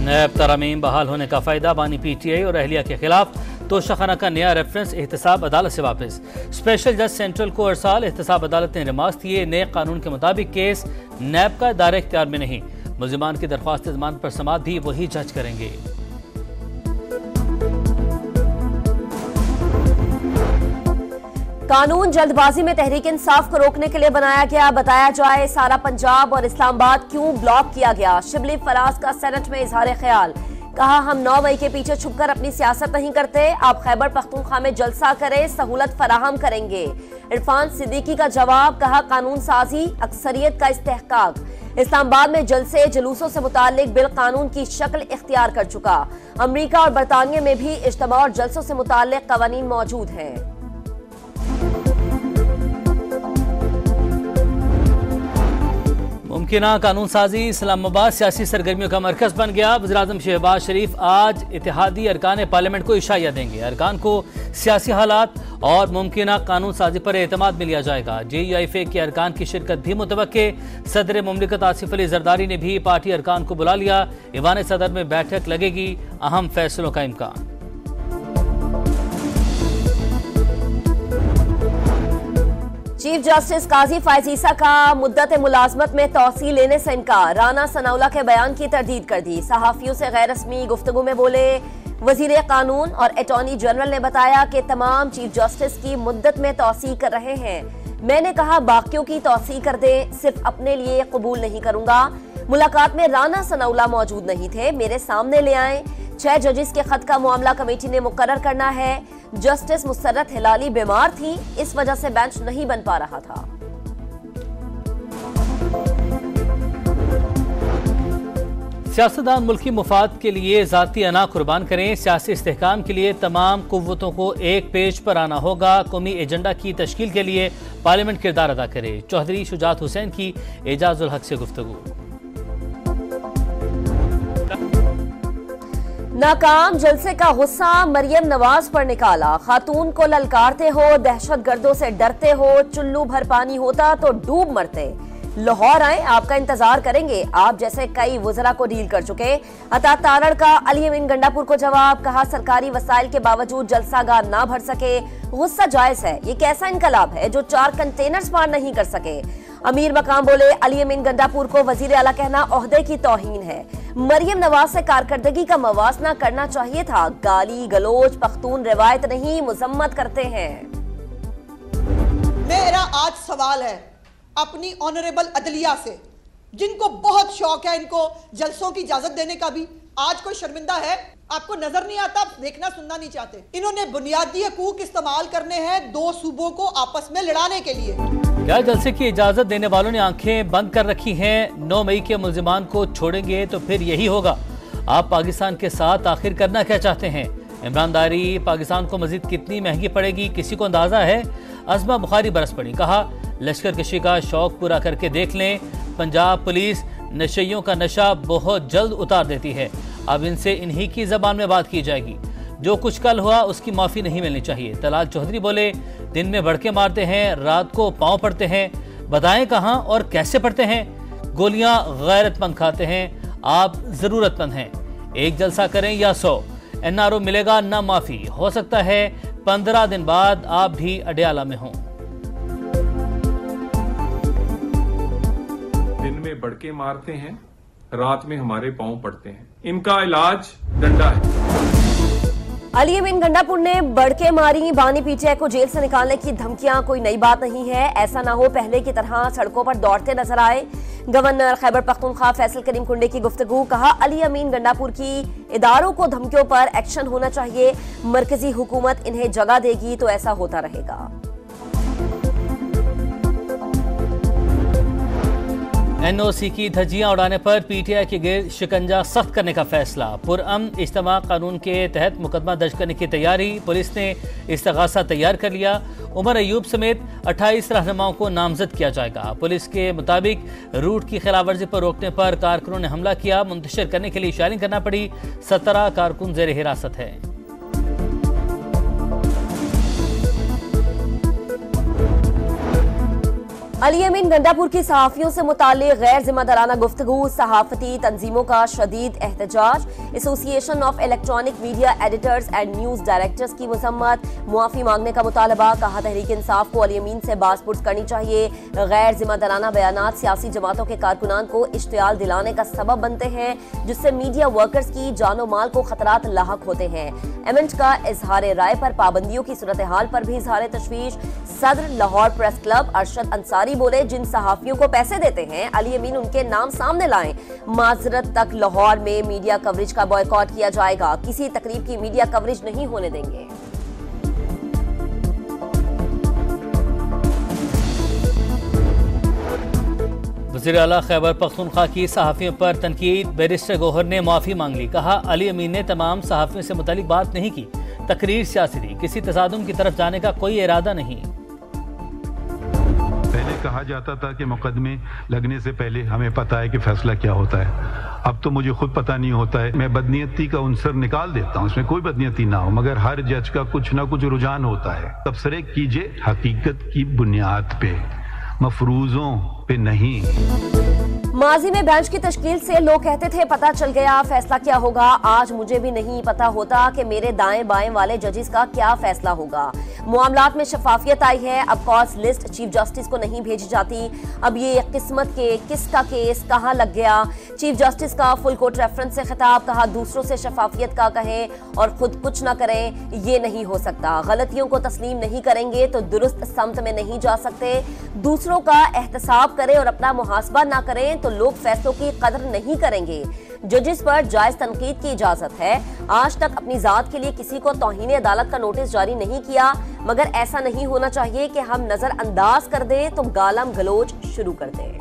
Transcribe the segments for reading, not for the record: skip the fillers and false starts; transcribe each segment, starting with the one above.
नैब तरमीम बहाल होने का फ़ायदा बानी PTI और अहलिया के खिलाफ तोशाखाना का नया रेफरेंस एहतसाब अदालत से वापस। स्पेशल जज सेंट्रल को अरसाल एहतसाब अदालत ने रिमांड दिए। नए कानून के मुताबिक केस नैब का दायरे इख्तियार में नहीं। मुल्जिमान की दरख्वास्त जमानत पर समाअत भी वही जज करेंगे। कानून जल्दबाजी में तहरीक इंसाफ को रोकने के लिए बनाया गया। बताया जाए सारा पंजाब और इस्लामाबाद क्यों ब्लॉक किया गया। शिबली फराज का सेनेट में इजहार ख्याल। कहा हम 9 मई के पीछे छुपकर अपनी सियासत नहीं करते। आप खैबर पख्तूनख्वा में जलसा करें, सहूलत फराहम करेंगे। इरफान सिद्दीकी का जवाब। कहा कानून साजी अक्सरियत का इस्तेहकाक। इस्लामाबाद में जलसे जुलूसों से मुतालिक बिल कानून की शक्ल इख्तियार कर चुका। अमरीका और बरतानिया में भी इज्तिमा और जलसों से मुतालिक कवानीन मौजूद हैं। मुमकिना कानून साजी। इस्लामाबाद सियासी सरगर्मियों का मरकज बन गया। वज़ीर-ए-आज़म शहबाज शरीफ आज इत्तेहादी अरकान पार्लियामेंट को इशारा देंगे। अरकान को सियासी हालात और मुमकिना कानून साजी पर एतमाद में लिया जाएगा। JUIFA के अरकान की शिरकत भी मुतवक्के। सदर मुमलिकत आसिफ अली जरदारी ने भी पार्टी अरकान को बुला लिया। ईवान सदर में बैठक लगेगी। अहम फैसलों का इम्कान। चीफ जस्टिस काजी फायज ईसा का मुद्दत मुलाजमत में तौसी लेने से इनकार। राना सनाउल्ला के बयान की तरदीद कर दी। सहाफियों से गैर रस्मी गुफ्तगू में बोले वजीर कानून और अटॉर्नी जनरल ने बताया कि तमाम चीफ जस्टिस की मुद्दत में तौसी कर रहे हैं। मैंने कहा बाकियों की तौसी कर दे, सिर्फ अपने लिए कबूल नहीं करूंगा। मुलाकात में राना सनाउल्ला मौजूद नहीं थे, मेरे सामने ले आए। 6 जजेस के खत का मामला कमेटी ने मुकर्रर करना है। जस्टिस मुसर्रत हिलाली बीमार थी, इस वजह से बेंच नहीं बन पा रहा था। सियासतदान मुल्की मुफाद के लिए जाती अना कुर्बान करें। सियासी इस्तेहकाम के लिए तमाम कुव्वतों को एक पेज पर आना होगा। कौमी एजेंडा की तश्कील के लिए पार्लियामेंट किरदार अदा करे। चौधरी शुजात हुसैन की एजाजुल हक से गुफ्तगू। नाकाम जलसे का गुस्सा मरियम नवाज पर निकाला। खातून को ललकारते हो, दहशत गर्दों से डरते हो, चुल्लू भर पानी होता तो डूब मरते। लाहौर आए, आपका इंतजार करेंगे। आप जैसे कई वज़रा को डील कर चुके। अता तारड़ का अली अमीन गंडापुर को जवाब। कहा सरकारी वसाइल के बावजूद जलसागार ना भर सके, गुस्सा जायज है। ये कैसा इनकलाब है जो 4 कंटेनर्स पार नहीं कर सके। अमीर मकाम बोले अली अमीन गंडापुर को वजीर आला कहना ओहदे की तौहीन है। मरियम नवाज से कारकर्दगी का मवासना करना चाहिए था। गाली गलोच पख्तून रिवायत नहीं, मुजम्मत करते हैं। मेरा आज सवाल है अपनी ऑनरेबल अदलिया से, जिनको बहुत शौक है इनको जलसों की इजाजत देने का भी। आज कोई शर्मिंदा है? आपको नजर नहीं आता? देखना सुनना नहीं चाहते? इन्होंने बुनियादी हकूक इस्तेमाल करने हैं 2 सूबों को आपस में लड़ाने के लिए। क्या जलसे की इजाजत देने वालों ने आंखें बंद कर रखी हैं? 9 मई के मुल्जिमान को छोड़ेंगे तो फिर यही होगा। आप पाकिस्तान के साथ आखिर करना क्या चाहते हैं? इमरानदारी पाकिस्तान को मजीद कितनी महंगी पड़ेगी, किसी को अंदाजा है? अज़मा बुखारी बरस पड़ी। कहा लश्कर कशी का शौक पूरा करके देख लें। पंजाब पुलिस नशइयों का नशा बहुत जल्द उतार देती है। अब इनसे इन्हीं की जबान में बात की जाएगी। जो कुछ कल हुआ उसकी माफ़ी नहीं मिलनी चाहिए। तलाल चौधरी बोले दिन में भड़के मारते हैं, रात को पाँव पड़ते हैं, बताएं कहाँ और कैसे पड़ते हैं। गोलियां गैरतमंद खाते हैं, आप ज़रूरतमंद हैं। एक जलसा करें या 100, NRO मिलेगा ना माफ़ी। हो सकता है 15 दिन बाद आप भी अडयाला में हों। दिन में भड़के मारते हैं, रात में हमारे पाँव पड़ते हैं। इनका इलाज डंडा है। अली अमीन गंडापुर ने बड़के मारी। बानी PTI को जेल से निकालने की धमकियां कोई नई बात नहीं है। ऐसा ना हो पहले की तरह सड़कों पर दौड़ते नजर आए। गवर्नर खैबर पख्तूनख्वा फैसल करीम कुंडे की गुफ्तगू। कहा अली अमीन गंडापुर की इदारों को धमकियों पर एक्शन होना चाहिए। मरकजी हुकूमत इन्हें जगह देगी तो ऐसा होता रहेगा। NOC की धज्जियां उड़ाने पर PTI के गिर्द शिकंजा सख्त करने का फैसला। पुरअमन इज्तिमा कानून के तहत मुकदमा दर्ज करने की तैयारी। पुलिस ने इस्तगासा तैयार कर लिया। उमर अयूब समेत 28 रहनुमाओं को नामजद किया जाएगा। पुलिस के मुताबिक रूट की खिलाफवर्जी पर रोकने पर कारकुनों ने हमला किया। मुंतशिर करने के लिए शायरिंग करना पड़ी। 17 कारकुन जेर हिरासत है। अली अमीन गंडापुर की सहाफियों से मुताल्लिक गैर जिम्मेदाराना गुफ्तगू, सहाफती तंजीमों का शदीद एहतजाज, association of electronic media editors and news directors की मजम्मत, मुआफी मांगने का मुतालबा। कहा तहरीक इंसाफ को अली अमीन से बासपुर्स करनी चाहिए। गैर जिम्मेदाराना बयानात सियासी जमातों के कारकुनान को इश्तियाल दिलाने का सबब बनते हैं, जिससे मीडिया वर्कर्स की जानो माल को खतरात लाहक होते हैं। एमेंट का इजहार राय पर पाबंदियों की सूरत हाल पर भी इजहार तशवीश। सदर लाहौर प्रेस क्लब अरशद अंसारी बोले, जिन सहाफियों को पैसे देते हैं अली अमीन उनके नाम सामने लाएं। माजरत तक लाहौर में मीडिया कवरेज का बॉयकॉट किया जाएगा। किसी तकरीब की मीडिया कवरेज नहीं होने देंगे। वज़ीर आला खैबर पख्तूनख्वा की सहाफियों पर तनकीद, बैरिस्टर गौहर ने माफ़ी मांग ली। कहा अली अमीन ने तमाम सहाफियों से मुतालिक बात नहीं की, तकरीर सियासी थी, किसी तसादुम की तरफ जाने का कोई इरादा नहीं। पहले कहा जाता था कि मुकदमे लगने से पहले हमें पता है कि फैसला क्या होता है, अब तो मुझे खुद पता नहीं होता है। मैं बदनीयती का उनसर निकाल देता हूँ, इसमें कोई बदनीयती ना हो, मगर हर जज का कुछ ना कुछ रुझान होता है। तबसरे कीजिए हकीकत की बुनियाद पे, मफरूजों पे नहीं। माजी में बेंच की तश्कील से लोग कहते थे पता चल गया फैसला क्या होगा। आज मुझे भी नहीं पता होता कि मेरे दाएं बाएं वाले जजेस का क्या फैसला होगा। मामलात में शफाफियत आई है। अब कॉज लिस्ट चीफ जस्टिस को नहीं भेजी जाती। अब ये किस्मत के किसका केस कहाँ लग गया। चीफ जस्टिस का फुल कोर्ट रेफरेंस से खिताब। कहा दूसरों से शफाफियत का कहें और खुद कुछ ना करें, ये नहीं हो सकता। गलतियों को तस्लीम नहीं करेंगे तो दुरुस्त समत में नहीं जा सकते। दूसरों का एहतसाब करें और अपना मुहासबा ना करें तो लोग फैसलों की कदर नहीं करेंगे। जजेस पर जायज तनकीद की इजाजत है। आज तक अपनी जात के लिए किसी को तौहीन अदालत का नोटिस जारी नहीं किया, मगर ऐसा नहीं होना चाहिए कि हम नजरअंदाज कर दें तो गालम गलोच शुरू कर दें।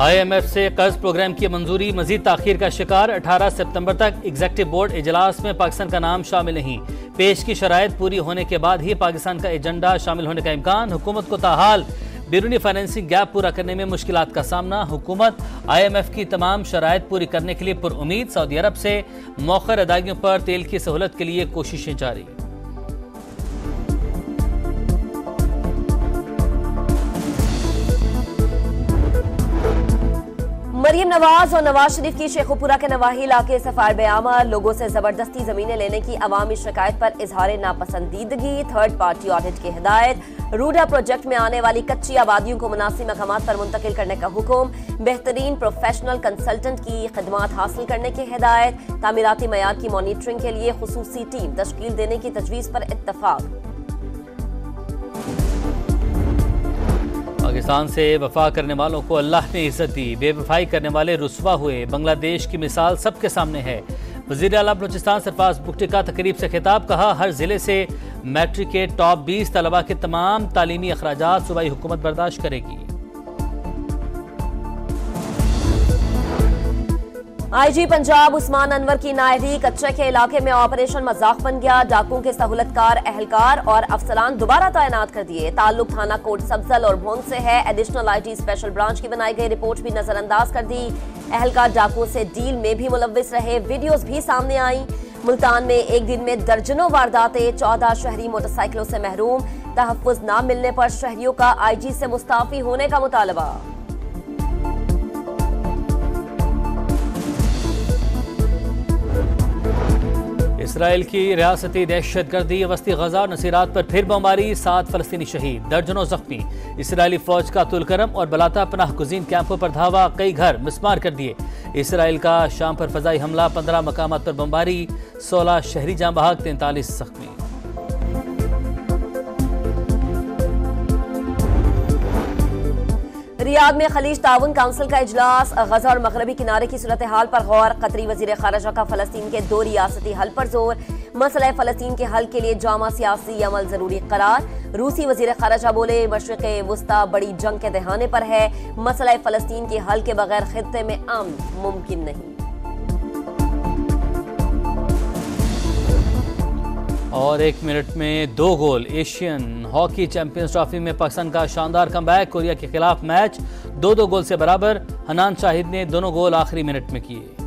IMF से कर्ज प्रोग्राम की मंजूरी मजीद ताखीर का शिकार। 18 सितंबर तक एग्जीक्यूटिव बोर्ड इजलास में पाकिस्तान का नाम शामिल नहीं। पेश की शराइत पूरी होने के बाद ही पाकिस्तान का एजेंडा शामिल होने का इम्कान। हुकूमत को ताहाल बैरूनी फाइनेंसिंग गैप पूरा करने में मुश्किलात का सामना। हुकूमत IMF की तमाम शराइत पूरी करने के लिए पुरुम्मीद। सऊदी अरब से मौखर अदायगियों पर तेल की सहूलत के लिए कोशिशें जारी। मरियम नवाज और नवाज शरीफ की शेखुपुरा के नवाही इलाके से फायर बयामद। लोगों से जबरदस्ती जमीनें लेने की अवामी शिकायत पर इजहार नापसंदीदगी। थर्ड पार्टी ऑडिट की हिदायत। रूडा प्रोजेक्ट में आने वाली कच्ची आबादियों को मुनासिब मकामात पर मुंतकिल करने का हुक्म। बेहतरीन प्रोफेशनल कंसल्टेंट की खिदमात हासिल करने की हिदायत। तामीराती मयार की मॉनिटरिंग के लिए खुसूसी टीम तश्कील देने की तजवीज़ पर इत्तफाक। पाकिस्तान से वफा करने वालों को अल्लाह ने इज्जत दी, बेवफाई करने वाले रुस्वा हुए। बांग्लादेश की मिसाल सबके सामने है। वज़ीर आला बलूचिस्तान सरफराज बुगटी का तकरीब से खिताब। कहा हर जिले से मैट्रिक के टॉप 20 तलबा के तमाम तालीमी अखराजात सूबाई हुकूमत बर्दाश्त करेगी। IG पंजाब उस्मान अनवर की नायरी। कच्चे के इलाके में ऑपरेशन मजाक बन गया। डाकुओं के सहूलतकार एहलकार और अफसरान दोबारा तैनात कर दिए। ताल्लुक थाना कोट सब्जल और भोंग से है। एडिशनल IG स्पेशल ब्रांच की बनाई गई रिपोर्ट भी नजरअंदाज कर दी। एहलकार डाकुओं से डील में भी मुलव्विस रहे। वीडियोस भी सामने आई। मुल्तान में एक दिन में दर्जनों वारदातें। 14 शहरी मोटरसाइकिलों से महरूम। तहफ्फुज न मिलने पर शहरियों का IG से मुस्ताफी होने का मुतालबा। इसराइल की रियासती दहशतगर्दी। वस्ती गजा और नसीरात पर फिर बमबारी। 7 फलस्तीनी शहीद, दर्जनों जख्मी। इसराइली फौज का तुलकरम और बलाता पनाह गुज़ीन कैंपों पर धावा। कई घर मिसमार कर दिए। इसराइल का शाम पर फजाई हमला। 15 मकामात पर बमबारी। 16 शहरी जाँ बहक, 43 जख्मी। रियाद में खलीज ताउन काउंसिल का इजलास। गजा और मगरबी किनारे की सूरत हाल पर गौर। कतरी वजीर खारजा का फलस्तीन के 2 रियासती हल पर जोर। मसला फलस्तीन के हल के लिए जामा सियासी अमल जरूरी करार। रूसी वजीर खारजा बोले मशरिक़ वस्ता बड़ी जंग के दहाने पर है। मसला फलस्तीन के हल के बगैर खित्ते में अमन मुमकिन नहीं। और 1 मिनट में 2 गोल। एशियन हॉकी चैंपियंस ट्रॉफी में पाकिस्तान का शानदार कमबैक। कोरिया के खिलाफ मैच 2-2 गोल से बराबर। हनान शाहिद ने दोनों गोल आखिरी मिनट में किए।